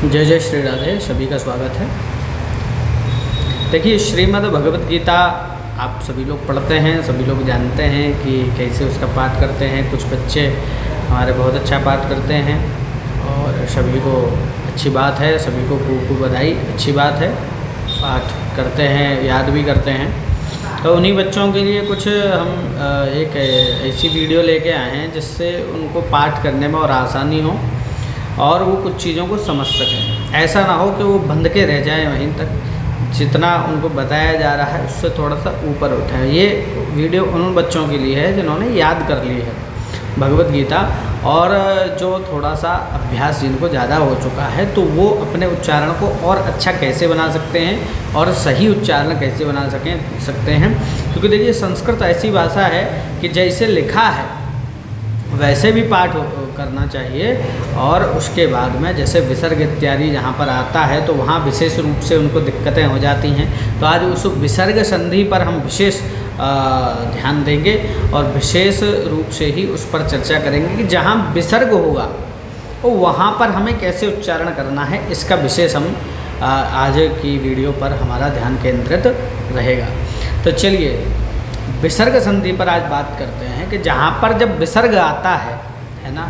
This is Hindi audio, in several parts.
जय जय श्री राधे। सभी का स्वागत है। देखिए, श्रीमद् भगवत गीता आप सभी लोग पढ़ते हैं, सभी लोग जानते हैं कि कैसे उसका पाठ करते हैं। कुछ बच्चे हमारे बहुत अच्छा पाठ करते हैं और सभी को अच्छी बात है, सभी को खूब बधाई, अच्छी बात है। पाठ करते हैं, याद भी करते हैं। तो उन्हीं बच्चों के लिए कुछ हम एक ऐसी वीडियो लेके आए हैं जिससे उनको पाठ करने में और आसानी हो और वो कुछ चीज़ों को समझ सकें। ऐसा ना हो कि वो बंध के रह जाएं वहीं तक, जितना उनको बताया जा रहा है उससे थोड़ा सा ऊपर उठाएं। ये वीडियो उन बच्चों के लिए है जिन्होंने याद कर ली है भगवत गीता, और जो थोड़ा सा अभ्यास जिनको ज़्यादा हो चुका है तो वो अपने उच्चारण को और अच्छा कैसे बना सकते हैं और सही उच्चारण कैसे बना सकते हैं। क्योंकि देखिए, संस्कृत ऐसी भाषा है कि जैसे लिखा है वैसे भी पाठ करना चाहिए, और उसके बाद में जैसे विसर्ग इत्यादि जहाँ पर आता है तो वहाँ विशेष रूप से उनको दिक्कतें हो जाती हैं। तो आज उस विसर्ग संधि पर हम विशेष ध्यान देंगे और विशेष रूप से ही उस पर चर्चा करेंगे कि जहाँ विसर्ग होगा तो वहाँ पर हमें कैसे उच्चारण करना है। इसका विशेष हम आज की वीडियो पर हमारा ध्यान केंद्रित रहेगा। तो चलिए, विसर्ग संधि पर आज बात करते हैं कि जहाँ पर जब विसर्ग आता है ना,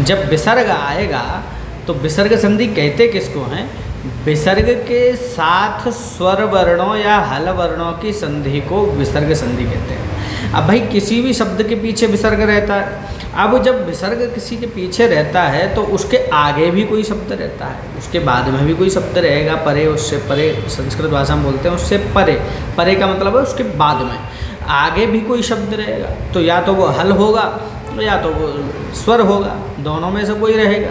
जब विसर्ग आएगा तो विसर्ग संधि कहते किसको हैं? विसर्ग के साथ स्वर वर्णों या हल वर्णों की संधि को विसर्ग संधि कहते हैं। अब भाई, किसी भी शब्द के पीछे विसर्ग रहता है। अब जब विसर्ग किसी के पीछे रहता है तो उसके आगे भी कोई शब्द रहता है, उसके बाद में भी कोई शब्द रहेगा, परे, उससे परे, संस्कृत भाषा में बोलते हैं उससे परे। परे का मतलब है उसके बाद में आगे भी कोई शब्द रहेगा, तो या तो वो हल होगा या तो वो स्वर होगा, दोनों में से कोई रहेगा।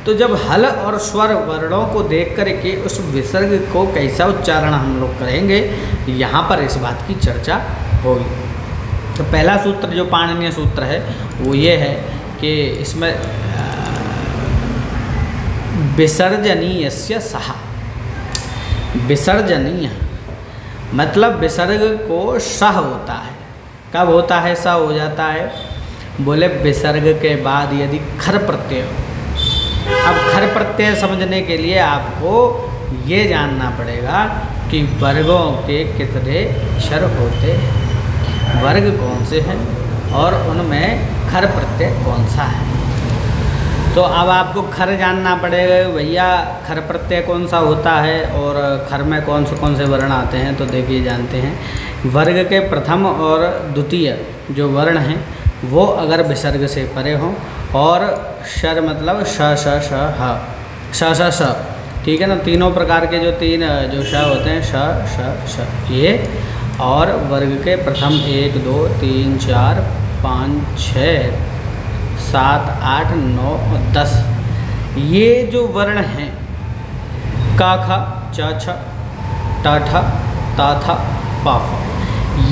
तो जब हल और स्वर वर्णों को देख करके उस विसर्ग को कैसा उच्चारण हम लोग करेंगे, यहाँ पर इस बात की चर्चा होगी। तो पहला सूत्र जो पाणिनीय सूत्र है वो ये है कि इसमें विसर्जनीयस्य सहा। विसर्जनीय मतलब विसर्ग को सह होता है। कब होता है सह हो जाता है? बोले विसर्ग के बाद यदि खर प्रत्यय हो। अब खर प्रत्यय समझने के लिए आपको ये जानना पड़ेगा कि वर्गों के कितने अक्षर होते हैं, वर्ग कौन से हैं और उनमें खर प्रत्यय कौन सा है। तो अब आपको खर जानना पड़ेगा, भैया खर प्रत्यय कौन सा होता है और खर में कौन से वर्ण आते हैं। तो देखिए, जानते हैं वर्ग के प्रथम और द्वितीय जो वर्ण हैं वो अगर विसर्ग से परे हों, और शर मतलब श श श ह, श श श, ठीक है ना। तीनों प्रकार के जो तीन जो श होते हैं, श श श, ये, और वर्ग के प्रथम 1 2 3 4 5 6 7 8 9 और 10 ये जो वर्ण हैं, का ख च छ ट ठ ता थ पा फ,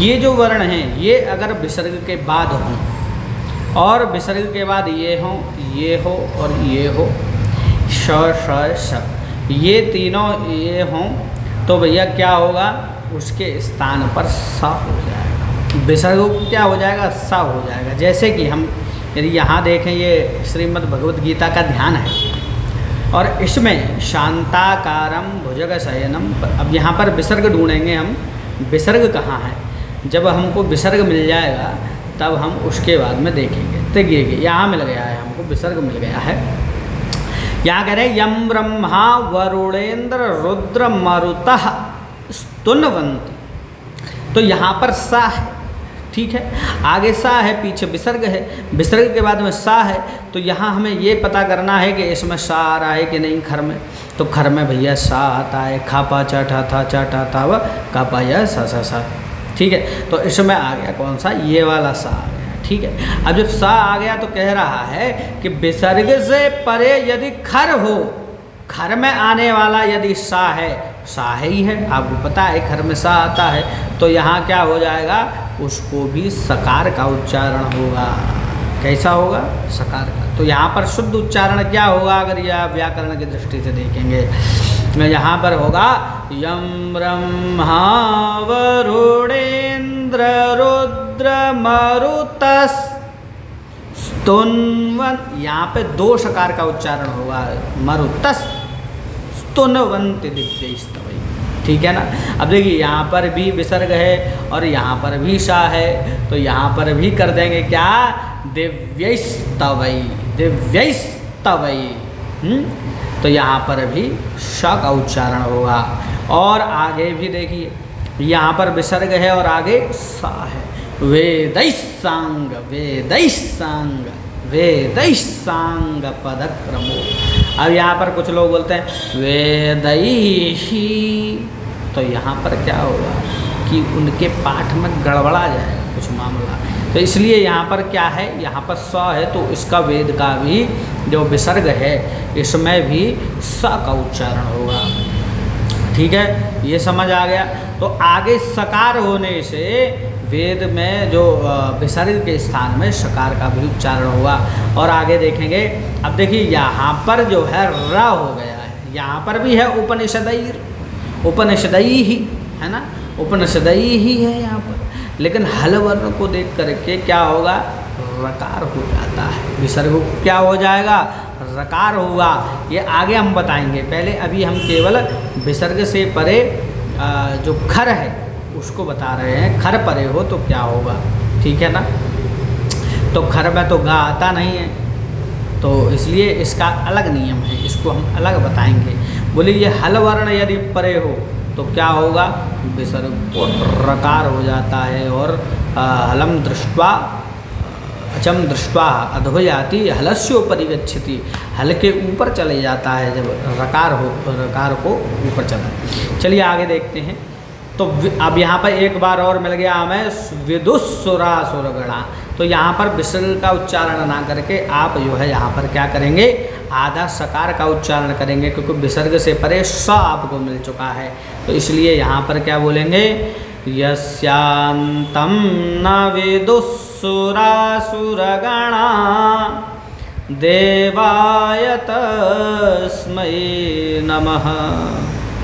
ये जो वर्ण हैं ये अगर विसर्ग के बाद हों और विसर्ग के बाद ये हो, ये हो और ये हो, श श श, ये तीनों ये हों, तो भैया क्या होगा? उसके स्थान पर सा हो जाएगा। विसर्ग क्या हो जाएगा? सा हो जाएगा। जैसे कि हम यदि यहाँ देखें, ये श्रीमद् भगवत गीता का ध्यान है और इसमें शांताकारम भुजग शयनम। अब यहाँ पर विसर्ग ढूंढेंगे हम, विसर्ग कहाँ है। जब हमको विसर्ग मिल जाएगा तब हम उसके बाद में देखेंगे। देखिए, यहाँ मिल गया है, हमको विसर्ग मिल गया है। यहाँ कह रहे हैं यम ब्रह्मा वरुणेन्द्र रुद्र मरुतः स्तुन्वन्ति। तो यहाँ पर सा है, ठीक है, आगे सा है, पीछे विसर्ग है, विसर्ग के बाद में सा है। तो यहाँ हमें ये पता करना है कि इसमें सा आ रहा है कि नहीं खर में। तो खर में भैया सा आता है, खा पा चा ठा था चा टा था व का पा या सा सा सा, ठीक है। तो इसमें आ गया कौन सा? ये वाला सा आ गया, ठीक है। अब जब सा आ गया तो कह रहा है कि विसर्ग से परे यदि खर हो, खर में आने वाला यदि सा है, सा ही है, आपको पता है खर में सा आता है, तो यहाँ क्या हो जाएगा? उसको भी सकार का उच्चारण होगा। कैसा होगा? सकार का। तो यहाँ पर शुद्ध उच्चारण क्या होगा? अगर यह व्याकरण की दृष्टि से देखेंगे, यहाँ पर होगा यम ब्रह्मा वरुणेन्द्र रुद्र मरुतस् स्तुन्वन। यहाँ पे 2 सकार का उच्चारण होगा, मरुतस् स्तुन्वन्ति दिव्यैस्तवैः। ठीक है ना। अब देखिए यहाँ पर भी विसर्ग है और यहाँ पर भी सा है, तो यहाँ पर भी कर देंगे क्या, दिव्यैस्तवैः, दिव्यैस्तवैः। तो यहाँ पर भी स का उच्चारण होगा। और आगे भी देखिए यहाँ पर विसर्ग है और आगे सा है, वेदैस्सांग, वेदैस्सांग, वेदैस्सांग पदक्रमो। अब यहाँ पर कुछ लोग बोलते हैं वेदैहि, तो यहाँ पर क्या होगा कि उनके पाठ में गड़बड़ा जाएगा कुछ मामला, तो इसलिए यहाँ पर क्या है, यहाँ पर स है तो इसका वेद का भी जो विसर्ग है इसमें भी स का उच्चारण होगा। ठीक है, ये समझ आ गया। तो आगे सकार होने से वेद में जो विसर्ग के स्थान में सकार का भी उच्चारण होगा। और आगे देखेंगे, अब देखिए यहाँ पर जो है र हो गया है, यहाँ पर भी है उपनिषदैर, उपनिषदई ही है ना, उपनिषदई ही है यहाँ पर, लेकिन हल वर्ण को देख करके क्या होगा, रकार हो जाता है, विसर्ग क्या हो जाएगा, रकार होगा। ये आगे हम बताएंगे, पहले अभी हम केवल विसर्ग से परे जो खर है उसको बता रहे हैं। खर परे हो तो क्या होगा, ठीक है ना। तो खर में तो गा आता नहीं है, तो इसलिए इसका अलग नियम है, इसको हम अलग बताएंगे। बोले ये हल वर्ण यदि परे हो तो क्या होगा, विसर्ग रकार हो जाता है। और हलम दृष्ट्वा अचम दृष्ट्वा अधोयाति हलस्योपरि गच्छति, हल के ऊपर चले जाता है जब रकार हो, रकार को ऊपर चला। चलिए आगे देखते हैं। तो अब यहाँ पर एक बार और मिल गया हमें विदुस्सुरासुरगणा। तो यहाँ पर विसर्ग का उच्चारण ना करके आप जो है यहाँ पर क्या करेंगे, आधा सकार का उच्चारण करेंगे, क्योंकि विसर्ग से परे स आपको मिल चुका है। तो इसलिए यहाँ पर क्या बोलेंगे, यस्यांतं न विदुस्सुरासुरगणा देवाय तस्मै नमः।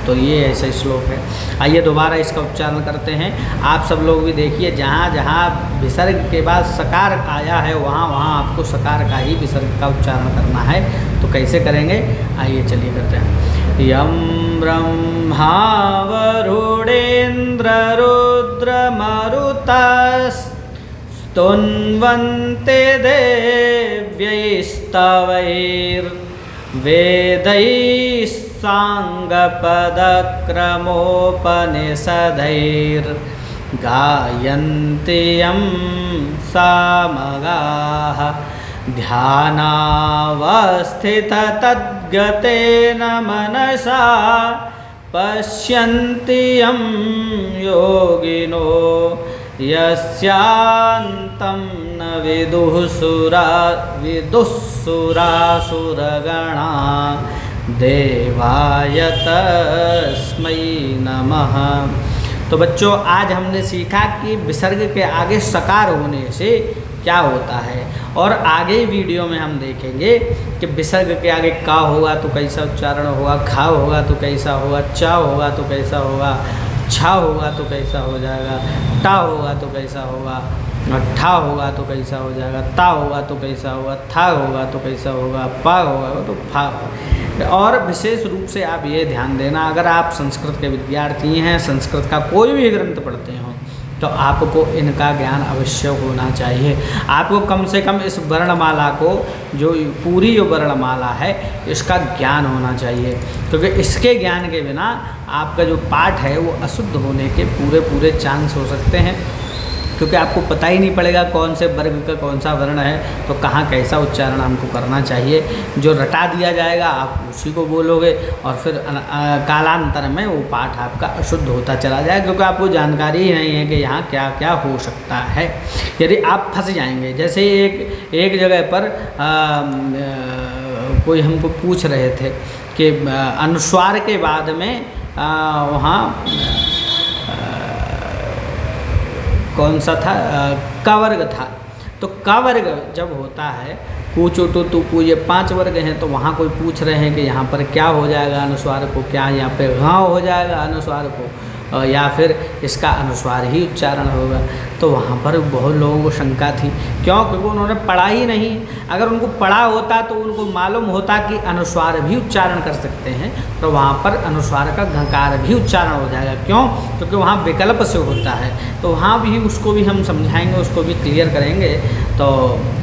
तो ये ऐसा श्लोक है। आइए दोबारा इसका उच्चारण करते हैं। आप सब लोग भी देखिए, जहाँ जहाँ विसर्ग के बाद सकार आया है वहाँ वहाँ आपको सकार का ही विसर्ग का उच्चारण करना है। तो कैसे करेंगे, आइए चलिए करते हैं। यं ब्रह्मा वरुणेन्द्र रुद्रमरुतस्तुन्वन्ते देव्यैस्तवैर्वेदैः सांगपदक्रमोपनिषदैर्गायन्ति यं सामगाः ध्यानावस्थिततद्गतेन मनसा पश्यन्ति यं योगिनो यस्यांतं न विदुःसुरासुरगणा देवाय तस्मै नमः। तो बच्चों आज हमने सीखा कि विसर्ग के आगे सकार होने से क्या होता है, और आगे वीडियो में हम देखेंगे कि विसर्ग के आगे का होगा तो कैसा उच्चारण होगा, खा होगा तो कैसा होगा, चा होगा तो कैसा होगा, छा होगा तो कैसा हो जाएगा, टा होगा तो कैसा होगा, ठा होगा तो कैसा हो जाएगा, ता होगा तो कैसा होगा, था होगा तो कैसा होगा, पा होगा तो फा होगा। और विशेष रूप से आप ये ध्यान देना, अगर आप संस्कृत के विद्यार्थी हैं, संस्कृत का कोई भी ग्रंथ पढ़ते हो तो आपको इनका ज्ञान अवश्य होना चाहिए। आपको कम से कम इस वर्णमाला को, जो पूरी जो वर्णमाला है, इसका ज्ञान होना चाहिए, क्योंकि इसके ज्ञान के बिना आपका जो पाठ है वो अशुद्ध होने के पूरे चांस हो सकते हैं, क्योंकि आपको पता ही नहीं पड़ेगा कौन से वर्ग का कौन सा वर्ण है, तो कहाँ कैसा उच्चारण हमको करना चाहिए। जो रटा दिया जाएगा आप उसी को बोलोगे, और फिर कालांतर में वो पाठ आपका अशुद्ध होता चला जाएगा, क्योंकि आपको जानकारी ही नहीं है कि यहाँ क्या क्या हो सकता है। यदि आप फंस जाएंगे, जैसे एक जगह पर कोई हमको पूछ रहे थे कि अनुस्वार के बाद में वहाँ कौन सा था, क वर्ग था। तो क वर्ग जब होता है, कू चू टू तू पू, ये 5 वर्ग हैं, तो वहाँ कोई पूछ रहे हैं कि यहाँ पर क्या हो जाएगा अनुस्वार को, क्या यहाँ पे घाव हो जाएगा अनुस्वार को, या फिर इसका अनुस्वार ही उच्चारण होगा। तो वहाँ पर बहुत लोगों को शंका थी, क्यों? क्योंकि उन्होंने पढ़ा ही नहीं। अगर उनको पढ़ा होता तो उनको मालूम होता कि अनुस्वार भी उच्चारण कर सकते हैं, तो वहाँ पर अनुस्वार का घकार भी उच्चारण हो जाएगा। क्यों? क्योंकि वहाँ विकल्प से होता है। तो वहाँ भी उसको भी हम समझाएंगे, उसको भी क्लियर करेंगे। तो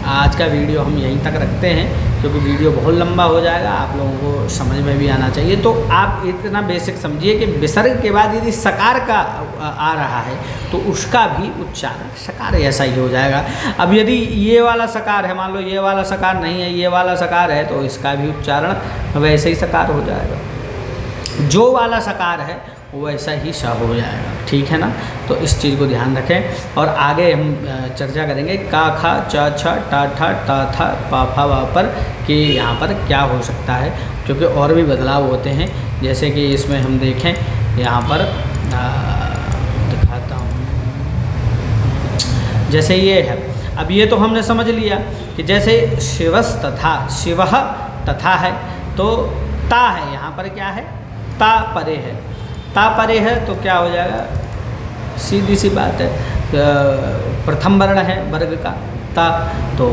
आज का वीडियो हम यहीं तक रखते हैं, क्योंकि वीडियो बहुत लंबा हो जाएगा, आप लोगों को समझ में भी आना चाहिए। तो आप इतना बेसिक समझिए कि विसर्ग के बाद यदि सकार का आ रहा है तो उसका भी उच्चारण सकार ऐसा ही हो जाएगा। अब यदि ये वाला सकार है, मान लो ये वाला सकार नहीं है, ये वाला सकार है, तो इसका भी उच्चारण वैसे ही सकार हो जाएगा। जो वाला सकार है वो वैसा ही सा हो जाएगा, ठीक है ना? तो इस चीज़ को ध्यान रखें। और आगे हम चर्चा करेंगे का खा च छ टा ठा टा था पा फा वा पर कि यहाँ पर क्या हो सकता है, क्योंकि और भी बदलाव होते हैं। जैसे कि इसमें हम देखें, यहाँ पर दिखाता हूँ, जैसे ये है। अब ये तो हमने समझ लिया कि जैसे शिवस तथा, शिवः तथा है तो ता है, यहाँ पर क्या है? ता परे है। ता परे है तो क्या हो जाएगा? सीधी सी बात है, प्रथम वर्ण है वर्ग का ता, तो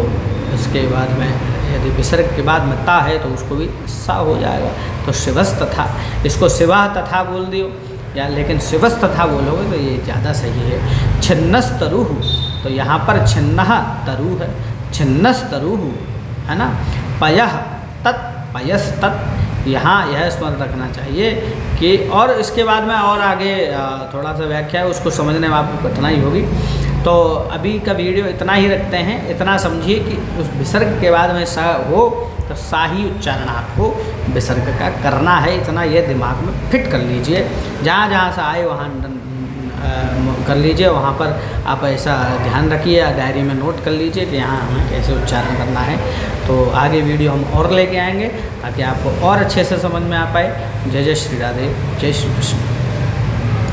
इसके बाद में यदि विसर्ग के बाद में ता है तो उसको भी सा हो जाएगा। तो शिवस तथा, इसको शिवा तथा बोल दियो, या लेकिन शिवस तथा बोलोगे तो ये ज़्यादा सही है। छिन्नस तरुः, तो यहाँ पर छिन्नः तरु है, छिन्नस तरुः है ना। पयः तत्, पयस तत्, यहाँ यह स्मरण रखना चाहिए कि, और इसके बाद में और आगे थोड़ा सा व्याख्या है, उसको समझने में आपको कठिनाई होगी। तो अभी का वीडियो इतना ही रखते हैं। इतना समझिए कि उस विसर्ग के बाद में सा हो तो सा ही उच्चारण आपको विसर्ग का करना है, इतना ये दिमाग में फिट कर लीजिए। जहाँ जहाँ से आए वहाँ कर लीजिए, वहाँ पर आप ऐसा ध्यान रखिए, डायरी में नोट कर लीजिए कि यहाँ हमें कैसे उच्चारण करना है। तो आगे वीडियो हम और लेके आएंगे ताकि आपको और अच्छे से समझ में आ पाए। जय जय श्री राधे, जय श्री कृष्ण।